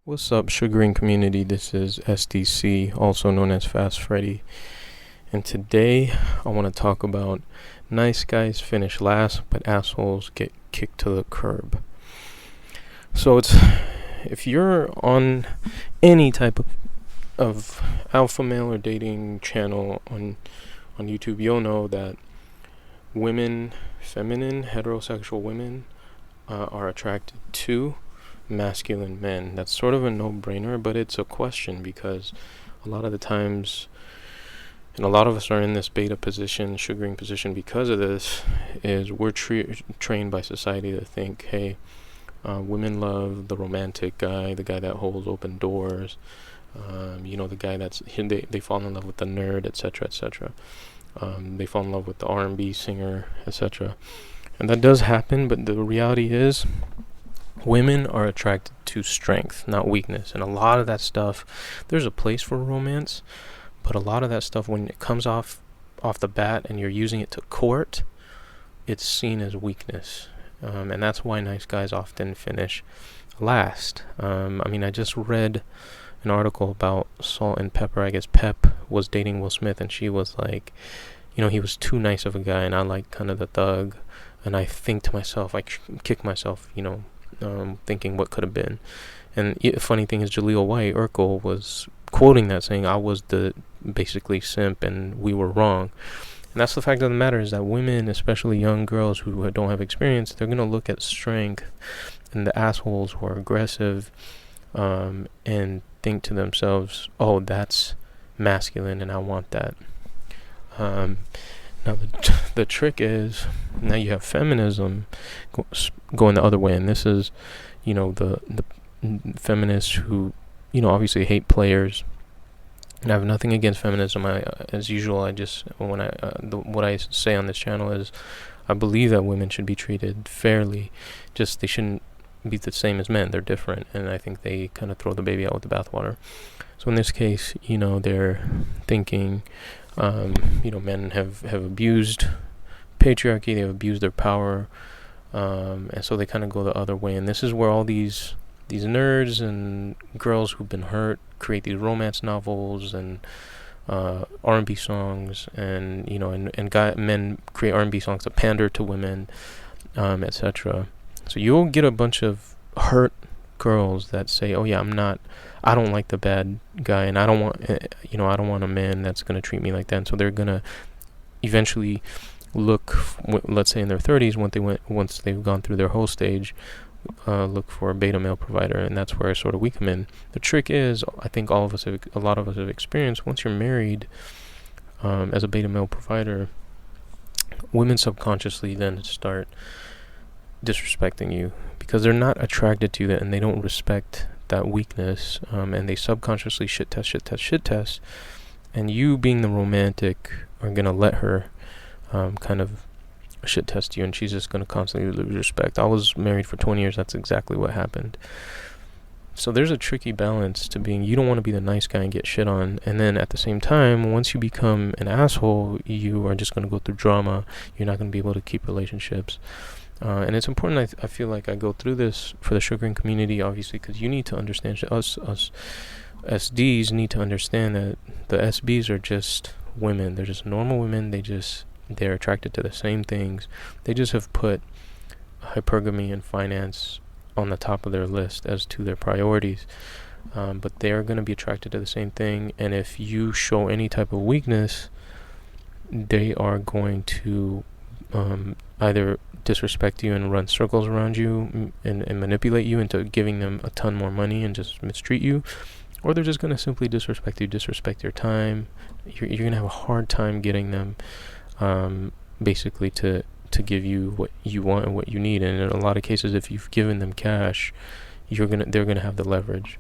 What's up, Sugaring community? This is SDC, also known as Fast Freddy. And today I want to talk about nice guys finish last, but assholes get kicked to the curb. So if you're on any type of alpha male or dating channel on YouTube, you'll know that feminine, heterosexual women are attracted to masculine men. That's sort of a no-brainer, but it's a question because a lot of the times, and a lot of us are in this beta position, sugaring position because of this, is we're trained by society to think, hey, women love the romantic guy, the guy that holds open doors, the guy they fall in love with the nerd, etc., etc. They fall in love with the R&B singer, etc. And that does happen, but the reality is women are attracted to strength, not weakness. And a lot of that stuff, there's a place for romance, but a lot of that stuff, when it comes off the bat and you're using it to court, it's seen as weakness. And that's why nice guys often finish last. I just read an article about Salt-N-Pepa. I guess Pep was dating Will Smith, and she was like, he was too nice of a guy, and I like kind of the thug. And I think to myself, I kick myself, thinking what could have been. And funny thing is, Jaleel White, Urkel, was quoting that, saying I was the basically simp and we were wrong. And that's the fact of the matter, is that women, especially young girls who don't have experience, they're going to look at strength and the assholes who are aggressive and think to themselves, oh, that's masculine and I want that. Now the trick is, now you have feminism going the other way, and this is, the feminists who, obviously hate players. And I have nothing against feminism. As usual, what I say on this channel is, I believe that women should be treated fairly. Just they shouldn't be the same as men. They're different, and I think they kind of throw the baby out with the bathwater. So in this case, they're thinking, men have abused patriarchy, they've abused their power, and so they kind of go the other way. And this is where all these nerds and girls who've been hurt create these romance novels and R&B songs, and men create R&B songs to pander to women, etc. So you'll get a bunch of hurt girls that say, oh yeah, I don't like the bad guy, and I don't want a man that's going to treat me like that. And so they're going to eventually look, let's say in their 30s, once they've gone through their whole stage, look for a beta male provider, and that's where sort of we come in. The trick is, I think a lot of us have experienced, once you're married as a beta male provider, women subconsciously then start disrespecting you because they're not attracted to that, and they don't respect that weakness, and they subconsciously shit test, and you, being the romantic, are gonna let her kind of shit test you, and she's just gonna constantly lose respect. I was married for 20 years. That's exactly what happened. So there's a tricky balance to being, you don't want to be the nice guy and get shit on, and then at the same time, once you become an asshole, you are just gonna go through drama. You're not gonna be able to keep relationships. And it's important, I feel like I go through this for the sugaring community, obviously, because you need to understand, us SDs need to understand that the SBs are just women. They're just normal women. They're attracted to the same things. They just have put hypergamy and finance on the top of their list as to their priorities. But they are going to be attracted to the same thing. And if you show any type of weakness, they are going to either disrespect you and run circles around you and manipulate you into giving them a ton more money and just mistreat you, or they're just going to simply disrespect your time. You're going to have a hard time getting them basically to give you what you want and what you need. And in a lot of cases, if you've given them cash, they're going to have the leverage.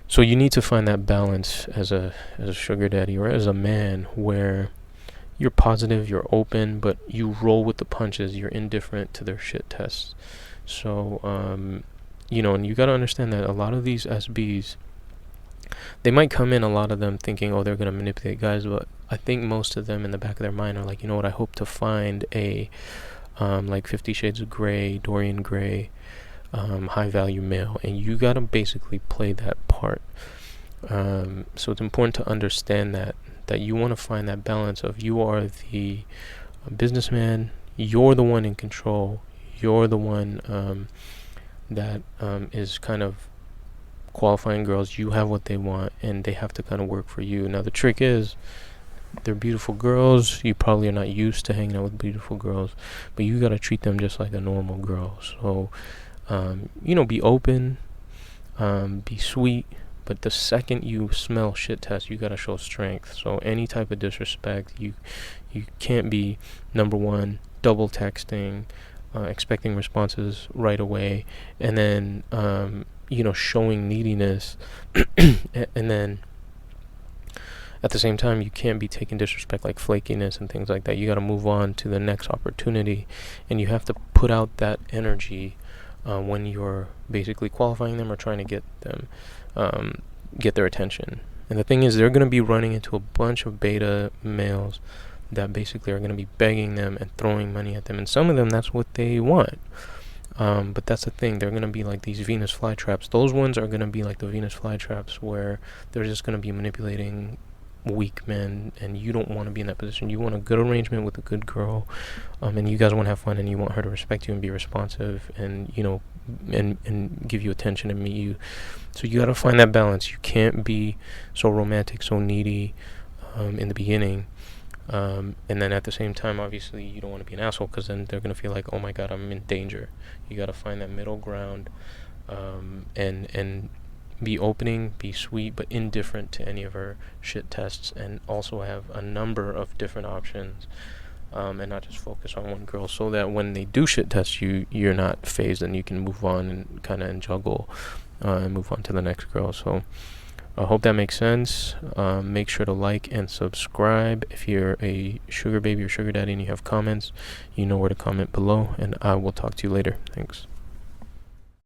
So you need to find that balance as a sugar daddy or as a man, where you're positive, you're open, but you roll with the punches. You're indifferent to their shit tests. So, and you got to understand that a lot of these SBs, they might come in, a lot of them, thinking, oh, they're going to manipulate guys, but I think most of them in the back of their mind are like, I hope to find a, like 50 Shades of Grey, Dorian Gray, high value male, and you gotta basically play that part. So it's important to understand that you want to find that balance of you are the businessman, you're the one in control, you're the one that is kind of qualifying girls. You have what they want, and they have to kind of work for you. Now the trick is, they're beautiful girls. You probably are not used to hanging out with beautiful girls, but you gotta treat them just like a normal girl. So, be open, be sweet. But the second you smell shit test, you gotta show strength. So any type of disrespect, you can't be, number one, double texting, expecting responses right away, and then showing neediness, and then at the same time you can't be taking disrespect like flakiness and things like that. You gotta move on to the next opportunity, and you have to put out that energy when you're basically qualifying them or trying to get them get their attention. And the thing is, they're going to be running into a bunch of beta males that basically are going to be begging them and throwing money at them, and some of them, that's what they want. But that's the thing, they're going to be like these Venus flytraps. Those ones are going to be like the Venus flytraps where they're just going to be manipulating weak men, and you don't want to be in that position. You want a good arrangement with a good girl, and you guys want to have fun, and you want her to respect you and be responsive, and and give you attention and meet you. So you got to find that balance. You can't be so romantic, so needy in the beginning, and then at the same time, obviously you don't want to be an asshole, because then they're going to feel like, oh my god, I'm in danger. You got to find that middle ground, and be opening, be sweet, but indifferent to any of her shit tests, and also have a number of different options, and not just focus on one girl, so that when they do shit test you, you're not phased, and you can move on and kind of juggle and move on to the next girl. So I hope that makes sense. Make sure to like and subscribe. If you're a sugar baby or sugar daddy and you have comments, you know where to comment below, and I will talk to you later. Thanks.